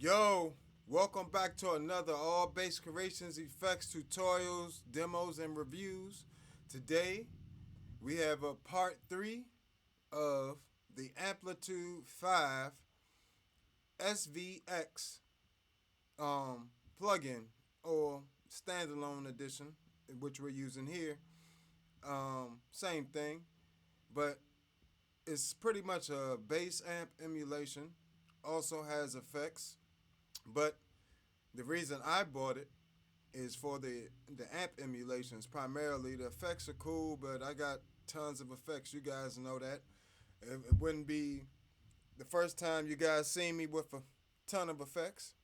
Yo, welcome back to another All Bass Creations effects tutorials, demos, and reviews. Today, we have a part 3 of the AmpliTube 5 SVX plugin or standalone edition, which we're using here. Same thing, but it's pretty much a bass amp emulation. Also has effects. But the reason I bought it is for the amp emulations primarily. The effects are cool, but I got tons of effects. You guys know that. It wouldn't be the first time you guys seen me with a ton of effects.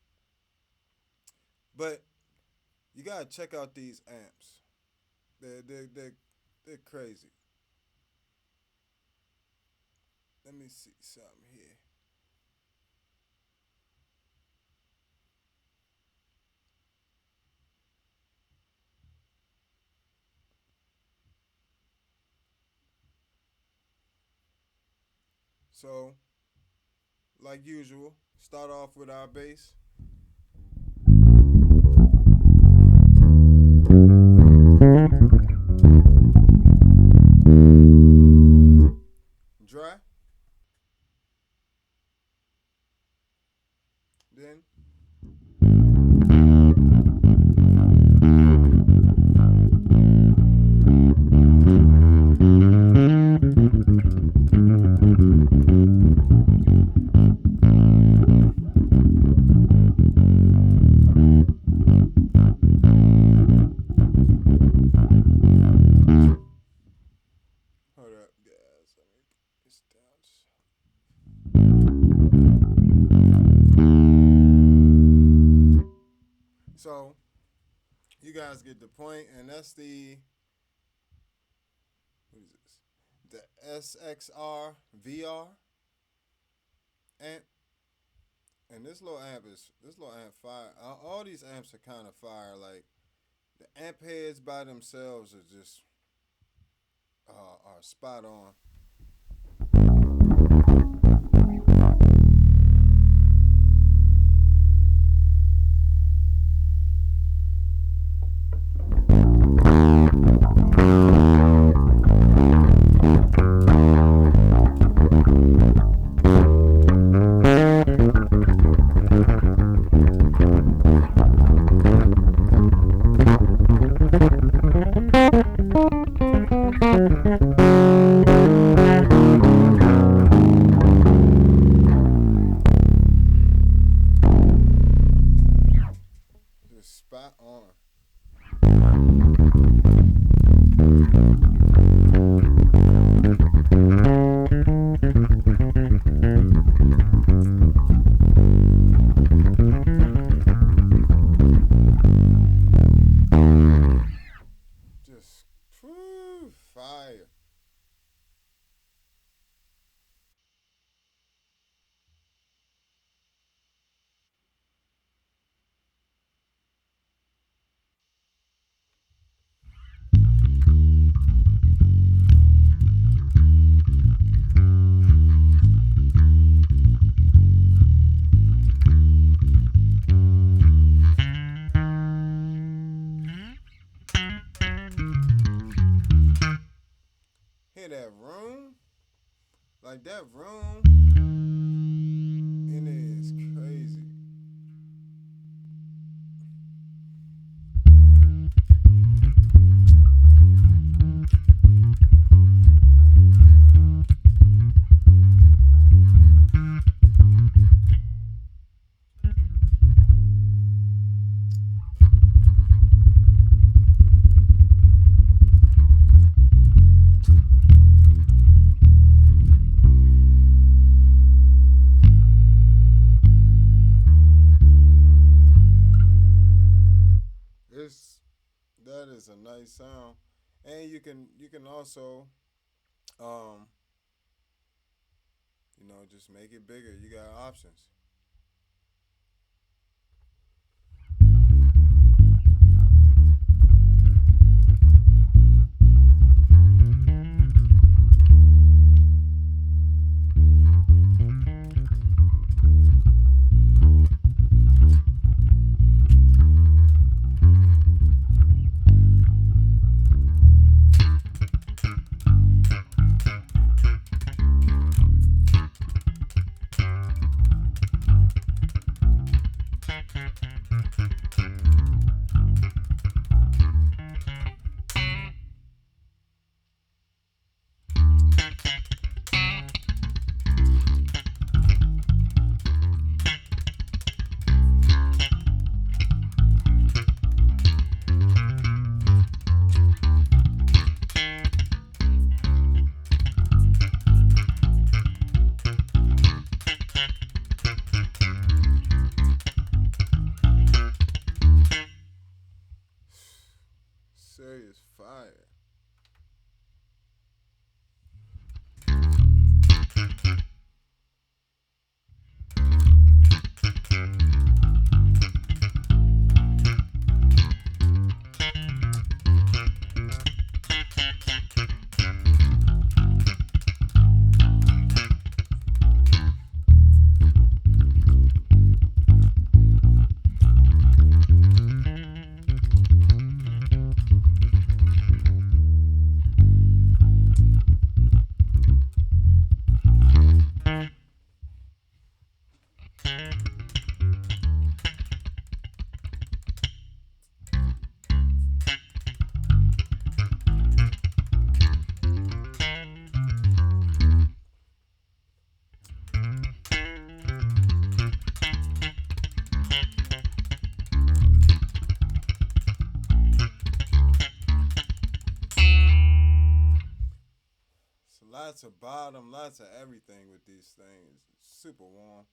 But you gotta check out these amps. They're crazy. Let me see something here. So, like usual, start off with our bass. Dry. Then hold up, guys. Let me put this down. So, you guys get the point, and that's the, what is this? The SXR VR amp. And this little amp fire. All these amps are kind of fire. Like, the amp heads by themselves are just are spot on. Spot on. Just fire. Hear that room? Like that room? It is crazy. That is a nice sound, and you can also just make it bigger. You got options. Serious fire. Lots of bottom, lots of everything with these things. It's super warm.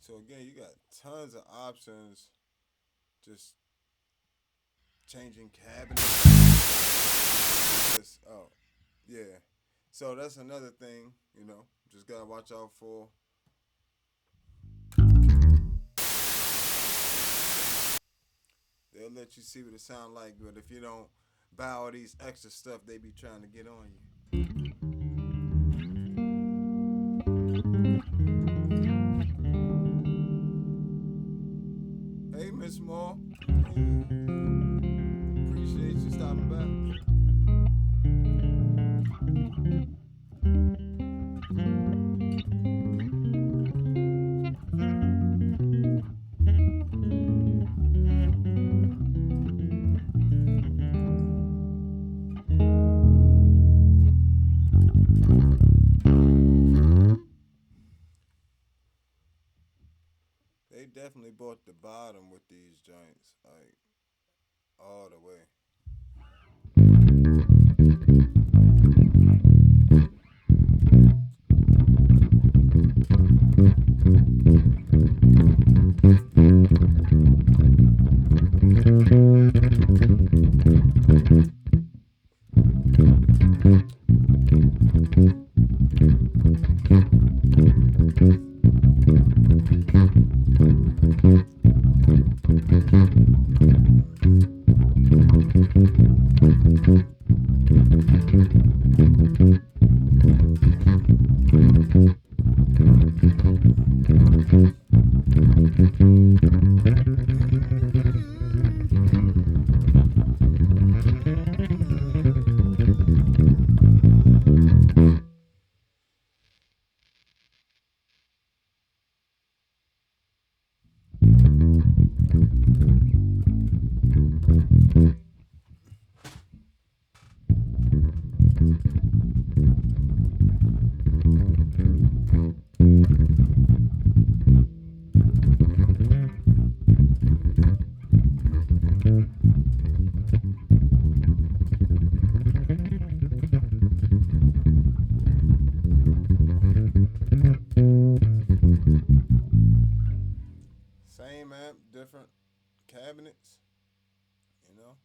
So again, you got tons of options. Just changing cabinets. Just, oh, yeah. So that's another thing, you know, just gotta watch out for. They'll let you see what it sound like, but if you don't buy all these extra stuff, they be trying to get on you. Hey, Miss Moore. Appreciate you stopping by. They definitely bought the bottom with these joints, like all the way. Same amp, different cabinets, you know.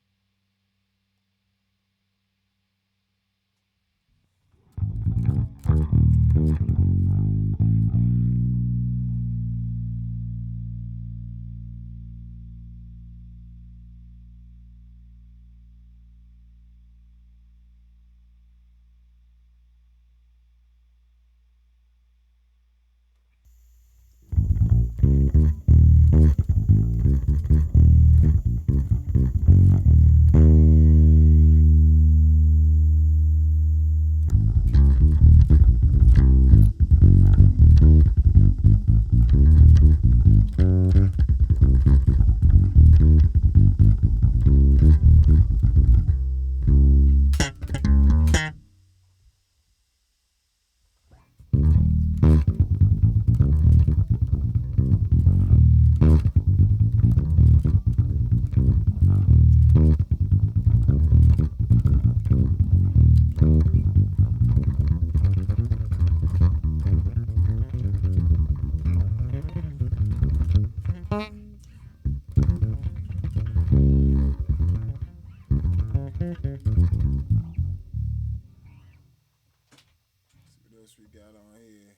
See what else we got on here.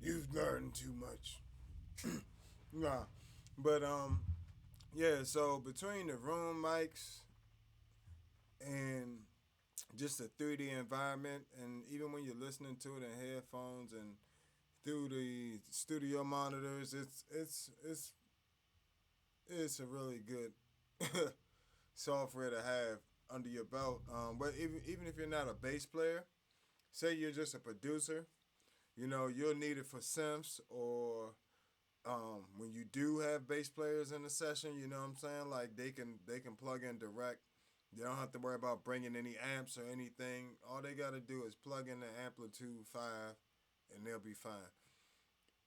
You've learned too much. Nah, but yeah. So between the room mics and just a 3D environment, and even when you're listening to it in headphones and through the studio monitors, it's a really good software to have. under your belt. But even if you're not a bass player, say you're just a producer, you'll need it for synths or when you do have bass players in the session, you know what I'm saying? Like they can plug in direct. They don't have to worry about bringing any amps or anything. All they got to do is plug in the AmpliTube 5 and they'll be fine.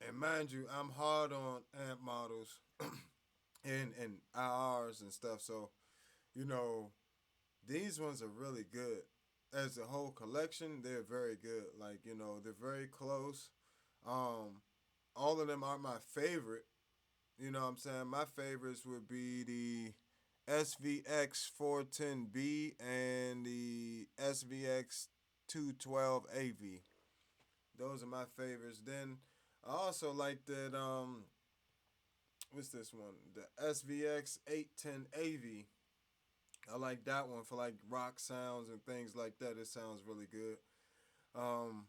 And mind you, I'm hard on amp models and IRs and stuff. So, you know, these ones are really good. As a whole collection, they're very good. Like, they're very close. Um, all of them are my favorite. You know what I'm saying? My favorites would be the SVX 410B and the SVX 212 AV. Those are my favorites. Then I also like that what's this one? The SVX 810 AV. I like that one for like rock sounds and things like that. It sounds really good. Um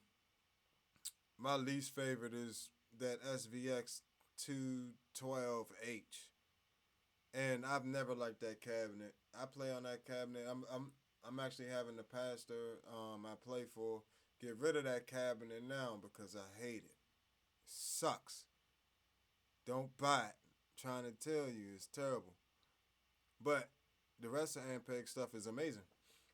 my least favorite is that SVX 212H. And I've never liked that cabinet. I play on that cabinet. I'm actually having the pastor I play for get rid of that cabinet now because I hate it. Sucks. Don't buy it. I'm trying to tell you, it's terrible. But the rest of Ampeg stuff is amazing.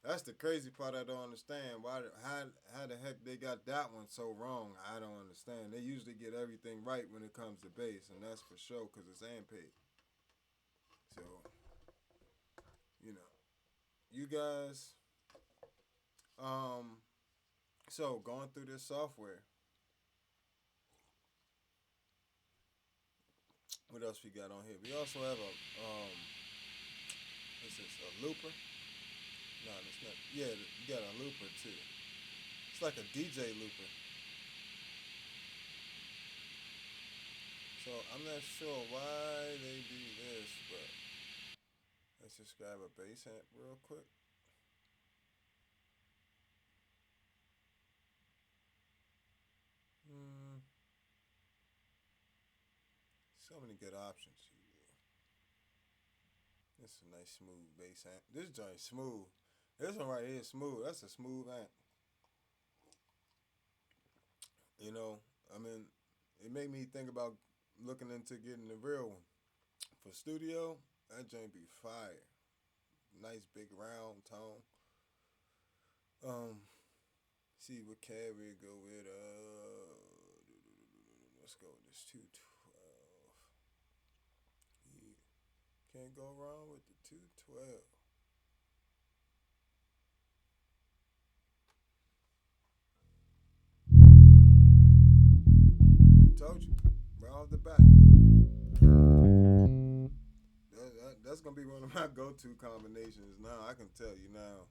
That's the crazy part I don't understand. How the heck they got that one so wrong? I don't understand. They usually get everything right when it comes to bass, and that's for sure because it's Ampeg. So, you know, you guys. Um, so going through this software, what else we got on here? We also have what's this? A looper? No, it's not. Yeah, you got a looper too. It's like a DJ looper. So I'm not sure why they do this, but let's just grab a bass amp real quick. Hmm. So many good options. This is a nice smooth bass amp. This joint smooth. This one right here is smooth. That's a smooth amp. You know, I mean, it made me think about looking into getting the real one. For studio, that joint be fire. Nice big round tone. See what cab we go with. Let's go with this 212. Yeah, can't go wrong with the 212. Told you, right off the bat. That's gonna be one of my go-to combinations. Now I can tell you now.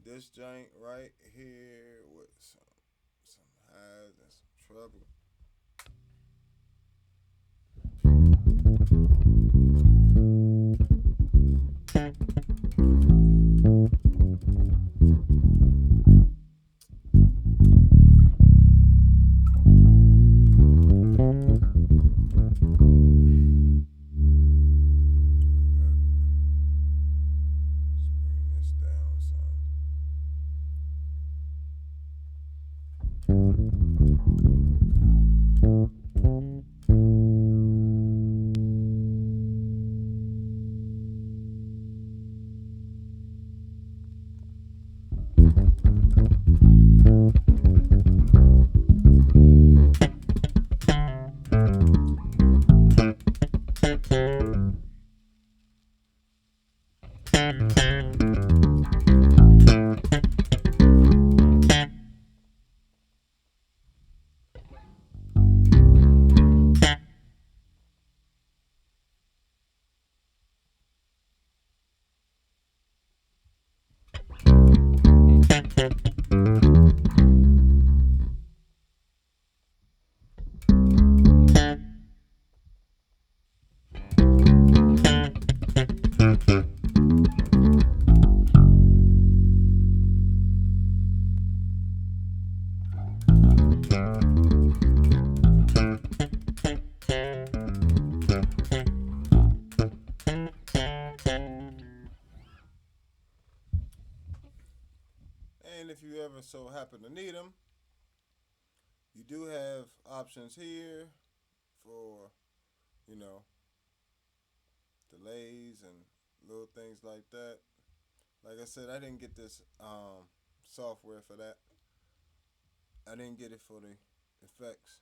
This joint right here with some highs and some treble. Let's bring this down some. if you ever so happen to need them, you do have options here for, you know, delays and little things like that. Like I said, I didn't get this software for that. I didn't get it for the effects.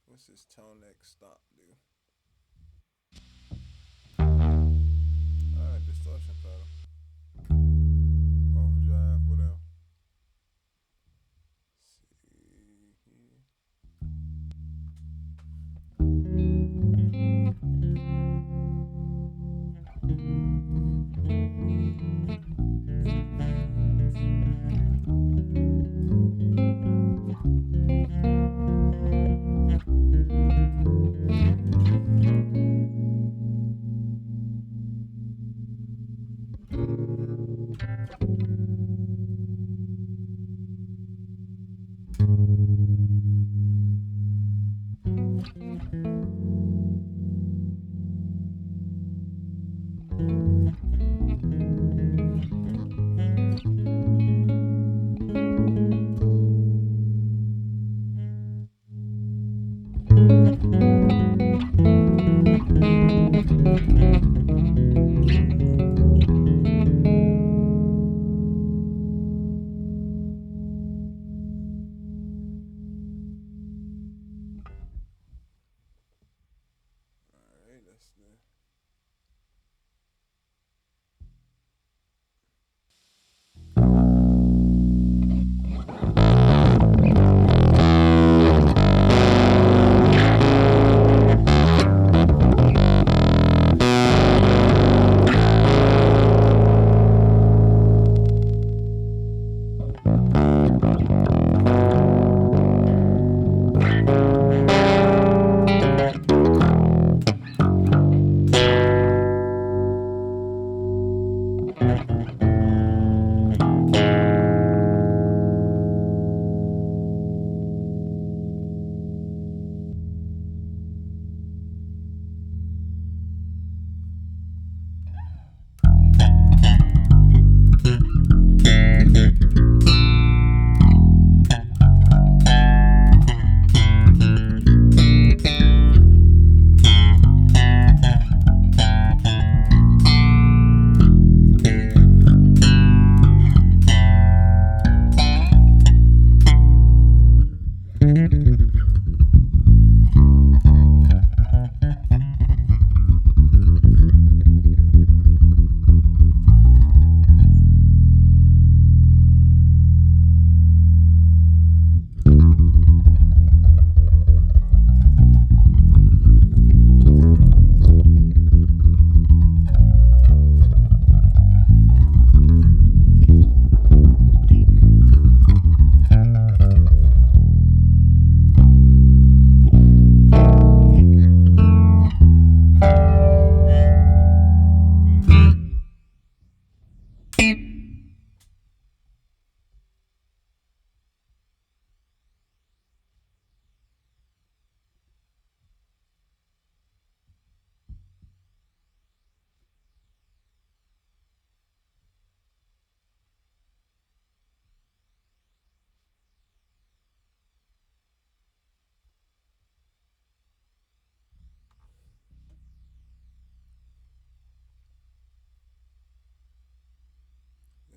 What's this tone X stop do? Alright, distortion pedal. Overdrive, whatever. See here. Alright, that's the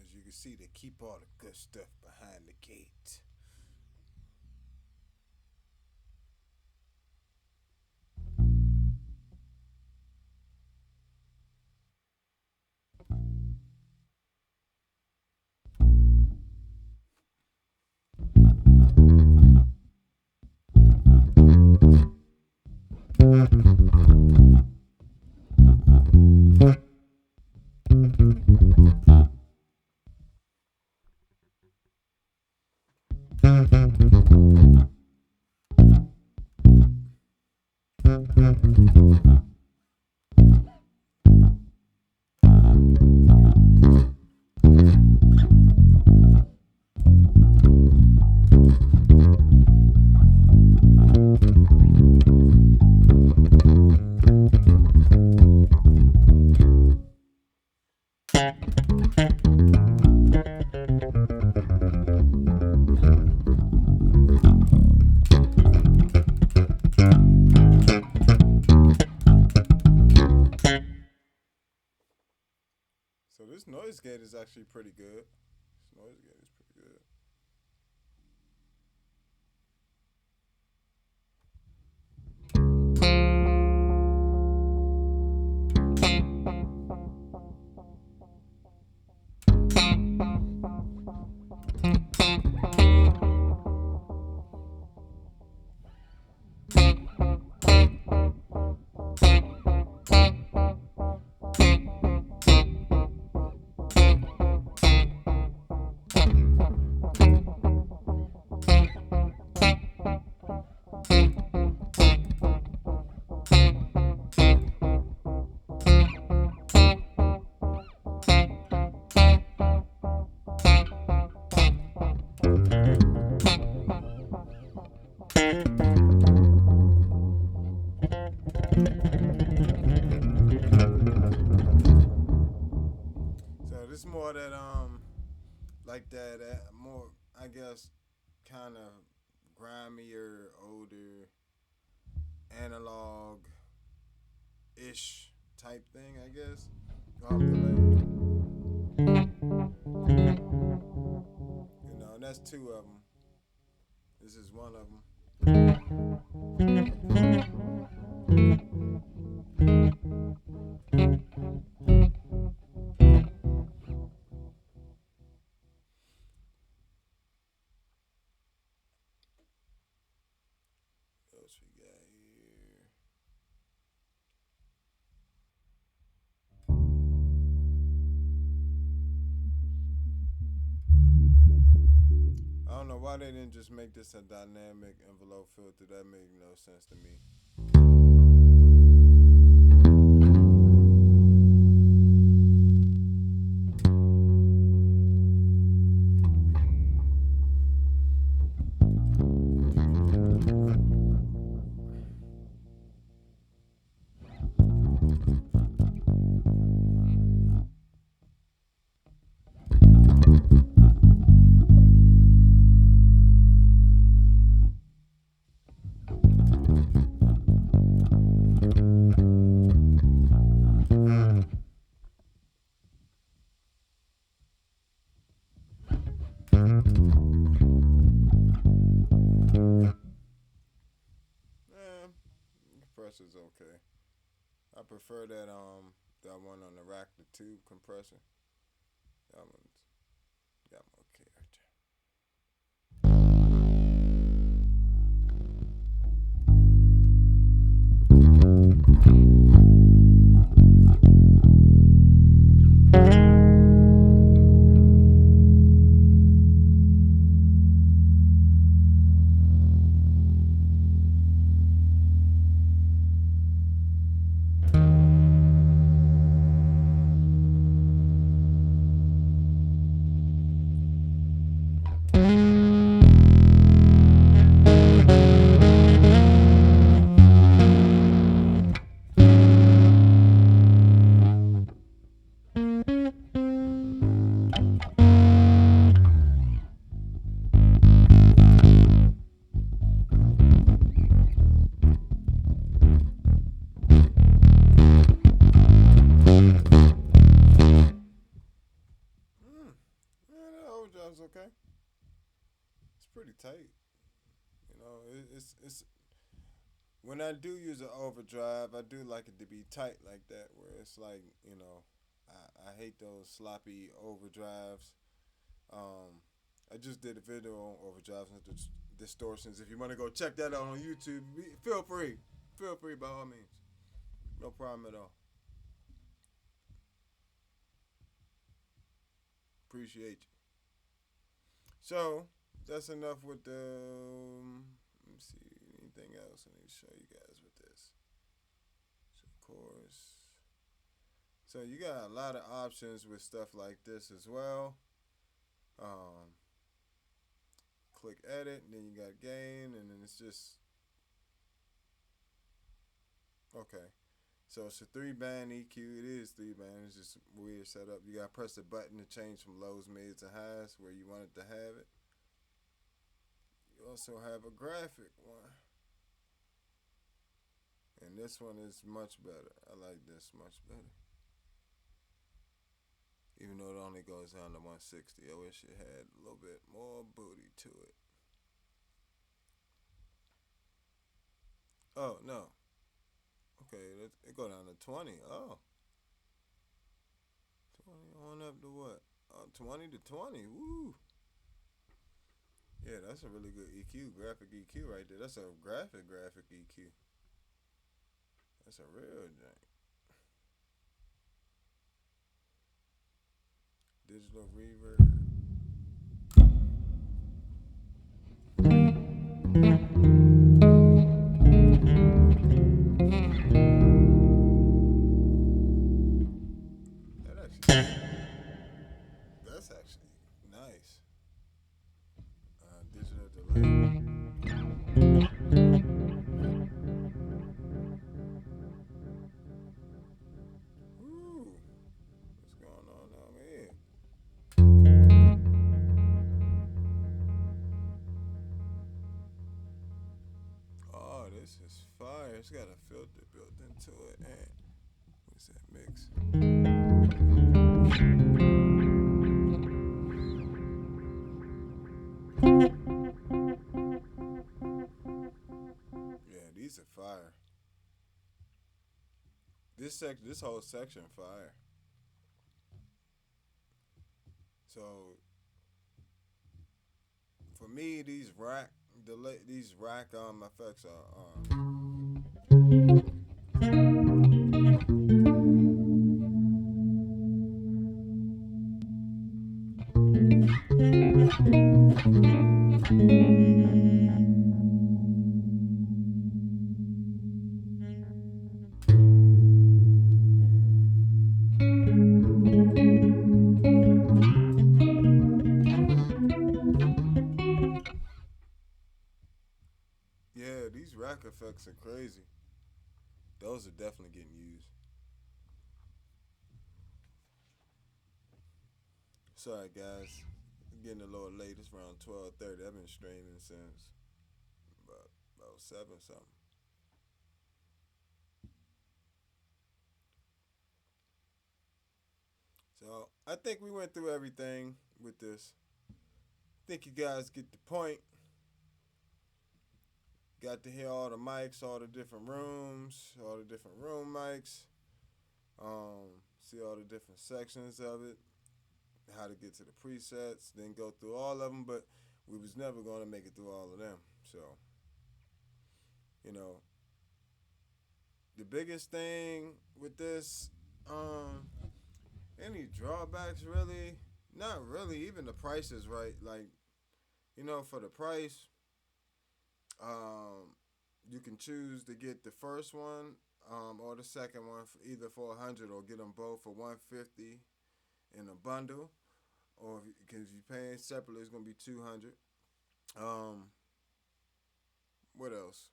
as you can see, they keep all the good stuff behind the gate. noise gate is actually pretty good. This noise gate is pretty good. So this is more that like that more, I guess, kind of grimier, older, analog ish type thing, I guess. You know, and that's two of them. This is one of them. What else we got here? I don't know why they didn't just make this a dynamic envelope filter. That made no sense to me. Compressor's okay. I prefer that one on the rack, the tube compressor. That one's got more character. Overdrive's okay. It's pretty tight. You know, it's when I do use an overdrive, I do like it to be tight like that, where it's like, you know, I hate those sloppy overdrives. I just did a video on overdrives and distortions. If you want to go check that out on YouTube, feel free. Feel free by all means. No problem at all. Appreciate you. So that's enough with the. Let me see anything else I need to show you guys with this. So of course, so you got a lot of options with stuff like this as well. Click edit, and then you got gain, and then it's just okay. So it's a 3-band EQ. It is 3-band. It's just weird setup. You gotta press the button to change from lows, mids, and highs where you want it to have it. You also have a graphic one, and this one is much better. I like this much better. even though it only goes down to 160. I wish it had a little bit more booty to it. Oh no. Okay, it go down to 20. Oh, 20 on up to what? 20 to 20. Woo. Yeah, that's a really good EQ, graphic EQ right there. That's a graphic EQ. That's a real jank. Digital reverb. That actually, that's actually nice. Digital delay. Woo. What's going on over here? Oh, this is fire. It's got a filter built into it. And what's that mix? Yeah, these are fire. This whole section fire. So for me, these rack effects yeah, these rack effects are crazy. Those are definitely getting used. Sorry guys, getting a little late. It's around 12:30. I've been streaming since about seven something. So I think we went through everything with this. I think you guys get the point. Got to hear all the mics, all the different rooms, all the different room mics. See all the different sections of it, how to get to the presets. Then go through all of them, but we was never going to make it through all of them. So, you know, the biggest thing with this, any drawbacks really? Not really. Even the price is right. Like, for the price, um, you can choose to get the first one or the second one for either for 100 or get them both for 150 in a bundle. Or because if you're paying separately, it's gonna be 200. Um, what else?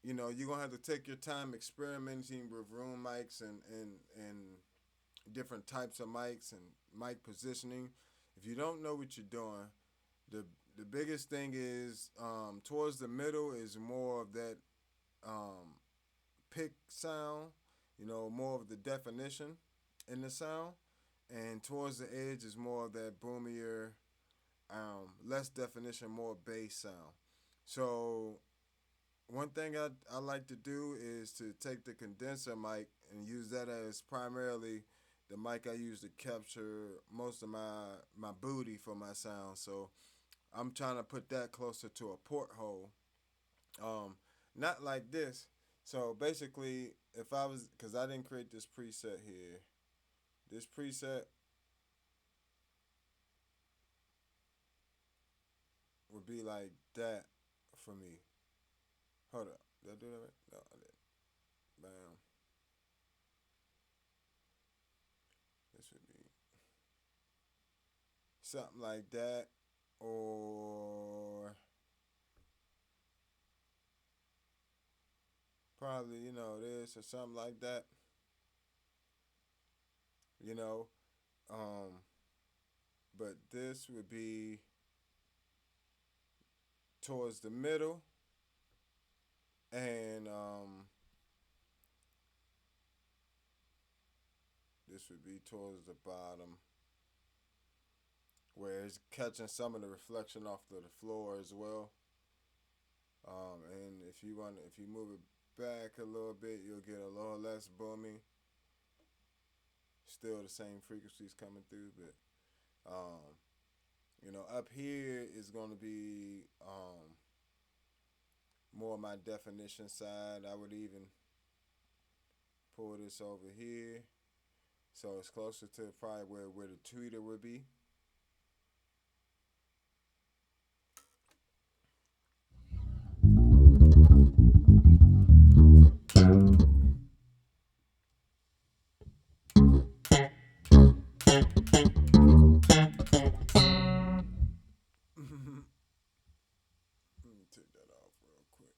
You're gonna have to take your time experimenting with room mics and different types of mics and mic positioning. If you don't know what you're doing, the the biggest thing is towards the middle is more of that um, pick sound, more of the definition in the sound, and towards the edge is more of that boomier, less definition, more bass sound. So one thing I like to do is to take the condenser mic and use that as primarily the mic I use to capture most of my booty for my sound. So I'm trying to put that closer to a porthole. Um, Not like this. So basically, if I was, because I didn't create this preset here, this preset would be like that for me. Hold up. Did I do that right? No, I didn't. Bam. This would be something like that. Or probably, this or something like that. You know, um, but this would be towards the middle, and this would be towards the bottom, where it's catching some of the reflection off of the floor as well. And if you move it back a little bit, you'll get a little less booming. Still the same frequencies coming through, but up here is going to be more my definition side. I would even pull this over here, so it's closer to probably where the tweeter would be. Let me take that off real quick.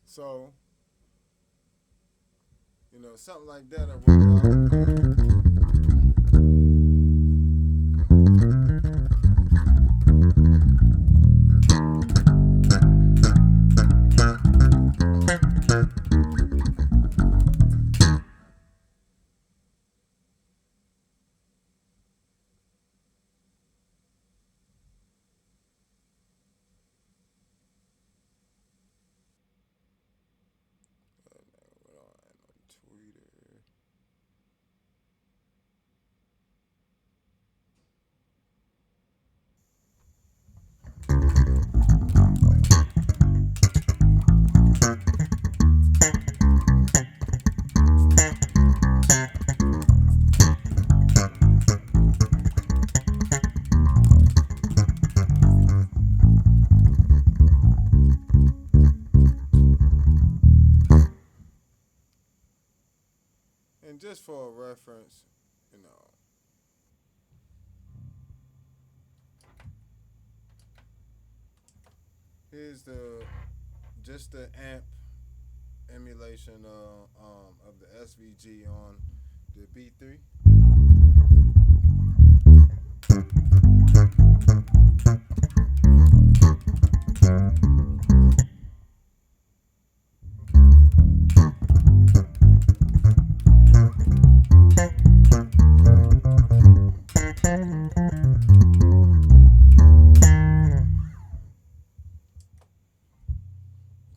So, something like that I work out. And just for a reference, here's just the amp emulation of the SVG on the B3.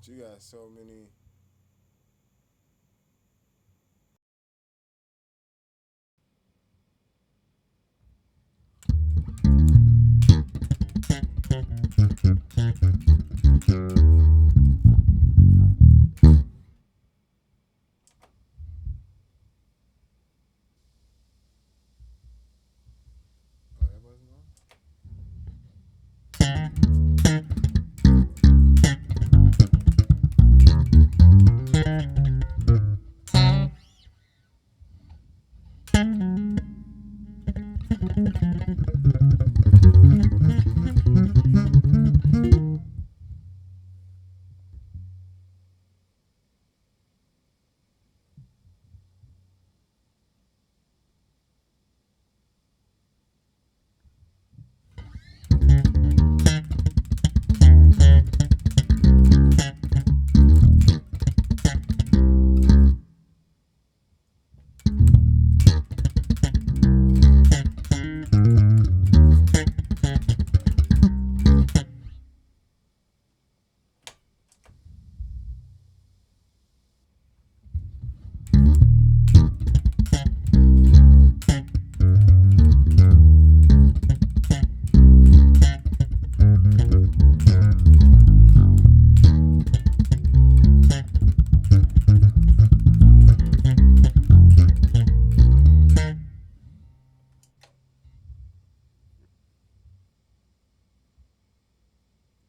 You got so many.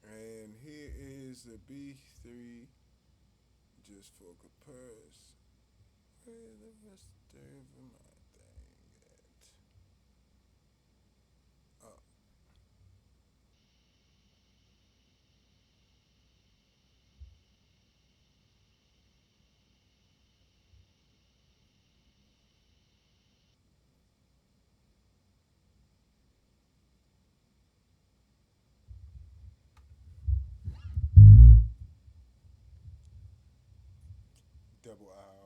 And here is the B3 just for comparison. Where the rest of my thing at? Oh, double R.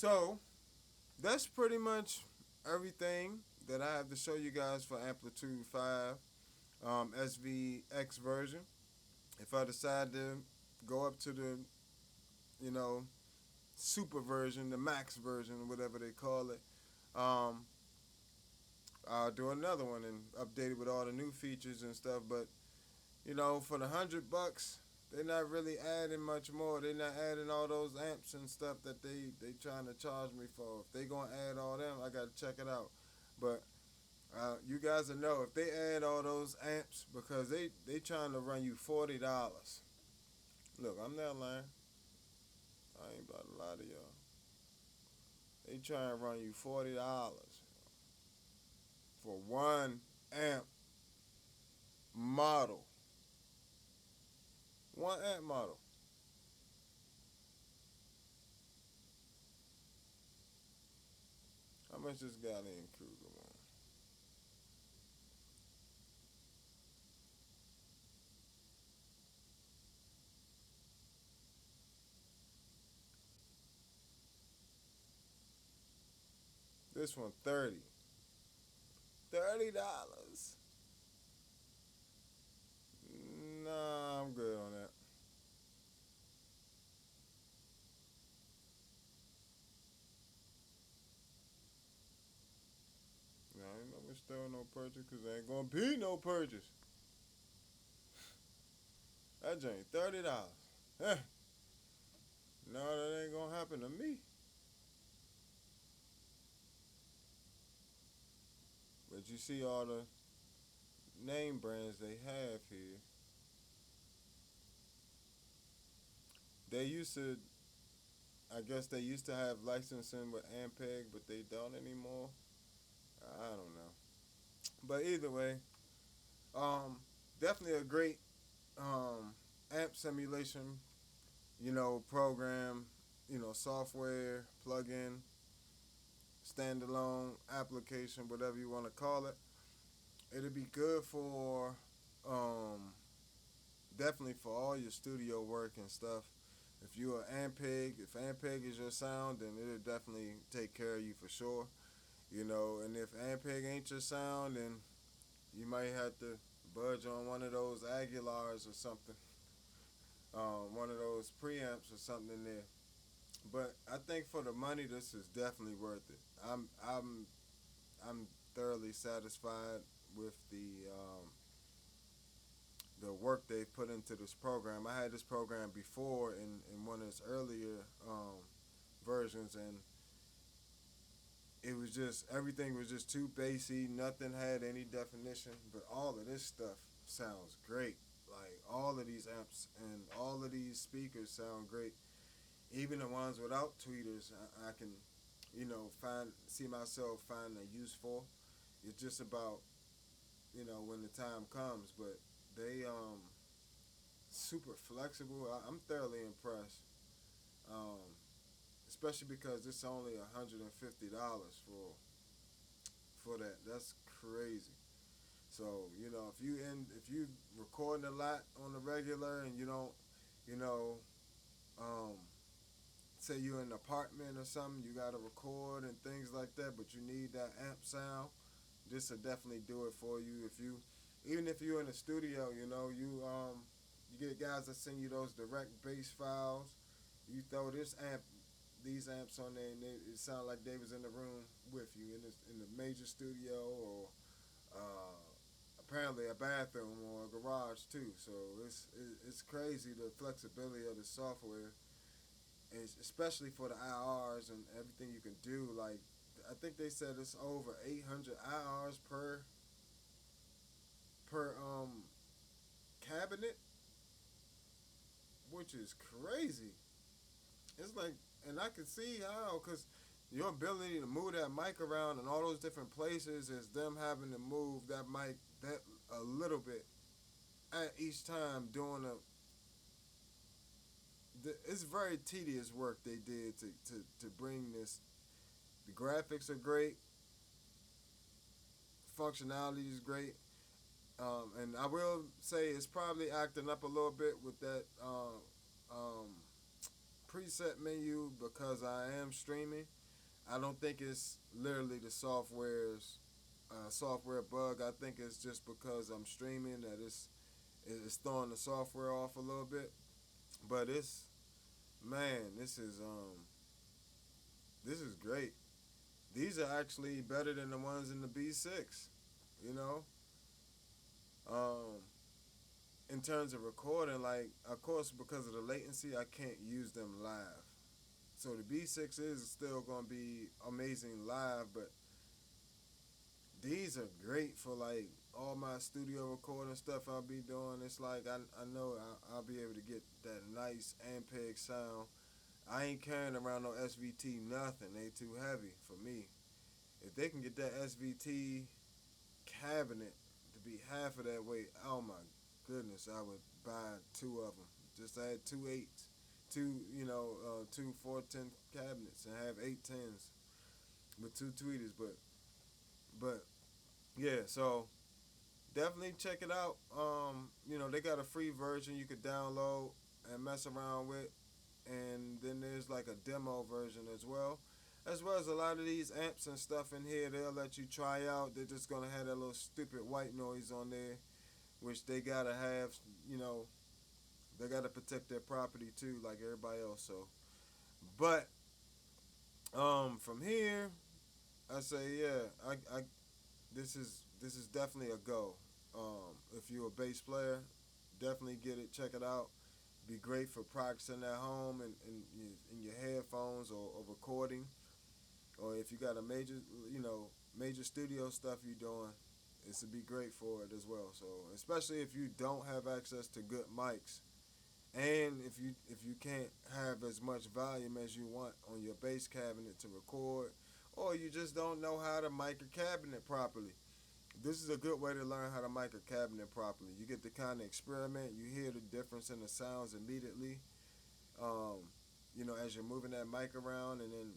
So that's pretty much everything that I have to show you guys for AmpliTube 5 SVX version. If I decide to go up to the, you know, super version, the max version, whatever they call it, um, I'll do another one and update it with all the new features and stuff. But for the $100, they're not really adding much more. They're not adding all those amps and stuff that they trying to charge me for. If they gonna add all them, I gotta check it out. But You guys will know if they add all those amps because they trying to run you $40. Look, I'm not lying. I ain't about to lie to y'all. They trying to run you $40 for one amp model. One amp model. How much this Galleon Kruger want? This one 30. $30. Nah, I'm good on that. Nah, ain't no still no purchase because there ain't gonna be no purchase. That joint $30. Eh, no, that ain't gonna happen to me. But you see all the name brands they have here. They used to, I guess they used to have licensing with Ampeg, but they don't anymore. I don't know. But either way, um, definitely a great amp simulation, program, software, plugin, standalone application, whatever you want to call it. It'll be good for definitely for all your studio work and stuff. If you're if Ampeg is your sound, then it'll definitely take care of you for sure. And if Ampeg ain't your sound, then you might have to budge on one of those Aguilars or something, one of those preamps or something there. But I think for the money, this is definitely worth it. I'm thoroughly satisfied with the work they've put into this program. I had this program before in one of its earlier versions, and it was just everything was just too bassy. Nothing had any definition, but all of this stuff sounds great. Like all of these amps and all of these speakers sound great. Even the ones without tweeters, I can, see myself finding a use for. It's just about, when the time comes. But they super flexible. I'm thoroughly impressed. Um, Especially because it's only $150 for that. That's crazy. So if you recording a lot on the regular and you don't, you know, um, say you're in an apartment or something, you gotta record and things like that, but you need that amp sound. This will definitely do it for you. Even if you're in a studio, you get guys that send you those direct bass files. You throw these amps on there, and it sounds like they was in the room with you in the major studio or apparently a bathroom or a garage too. So it's crazy the flexibility of the software, and especially for the IRs and everything you can do. Like I think they said it's over 800 IRs per cabinet, which is crazy. It's like, and I can see how, because your ability to move that mic around in all those different places is them having to move that mic that a little bit at each time doing it's very tedious work they did to bring this. The graphics are great, functionality is great, and I will say it's probably acting up a little bit with that preset menu because I am streaming. I don't think it's literally the software bug. I think it's just because I'm streaming that it's throwing the software off a little bit. But this is great. These are actually better than the ones in the B6. You know, um, in terms of recording, like of course because of the latency, I can't use them live. So the B6 is still gonna be amazing live, but these are great for like all my studio recording stuff I'll be doing. It's like I know I'll be able to get that nice Ampeg sound. I ain't carrying around no SVT nothing. They too heavy for me. If they can get that SVT cabinet to be half of that weight, oh my goodness, I would buy two of them. Just add two eights, two 410 cabinets, and have 810s with two tweeters. But yeah, so definitely check it out. They got a free version you could download and mess around with, and then there's like a demo version as well as a lot of these amps and stuff in here. They'll let you try out. They're just gonna have that little stupid white noise on there, which they gotta have. They gotta protect their property too, like everybody else. So, but from here, I say yeah, I this is definitely a go. If you're a bass player, definitely get it. Check it out. Be great for practicing at home and in your headphones or recording, or if you got a major studio stuff you're doing, it's to be great for it as well. So especially if you don't have access to good mics, and if you can't have as much volume as you want on your bass cabinet to record, or you just don't know how to mic a cabinet properly, this is a good way to learn how to mic a cabinet properly. You get to kind of experiment. You hear the difference in the sounds immediately. As you're moving that mic around, and then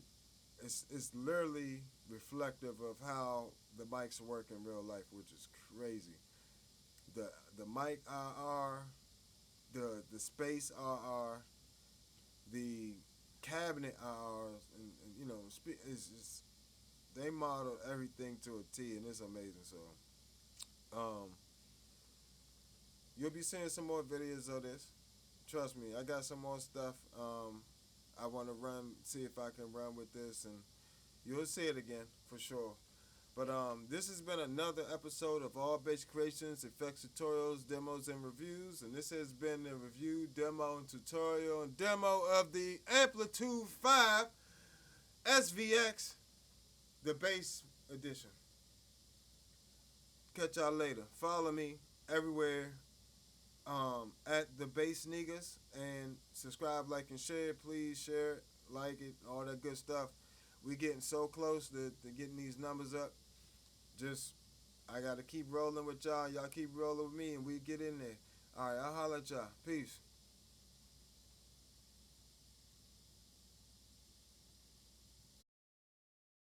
it's literally reflective of how the mics work in real life, which is crazy. The mic RR, the space RR, the cabinet RRs, and it's they model everything to a T, and it's amazing. So, you'll be seeing some more videos of this. Trust me, I got some more stuff. I want to see if I can run with this, and you'll see it again for sure. But this has been another episode of All Bass Creations, effects tutorials, demos, and reviews. And this has been the review, demo, and tutorial, and demo of the AmpliTube 5 SVX, the bass edition. Catch y'all later. Follow me everywhere at the Bass Negus, and subscribe, like, and share. Please share it, like it, all that good stuff. We getting so close to getting these numbers up. I got to keep rolling with y'all. Y'all keep rolling with me, and we get in there. All right, I'll holler at y'all. Peace.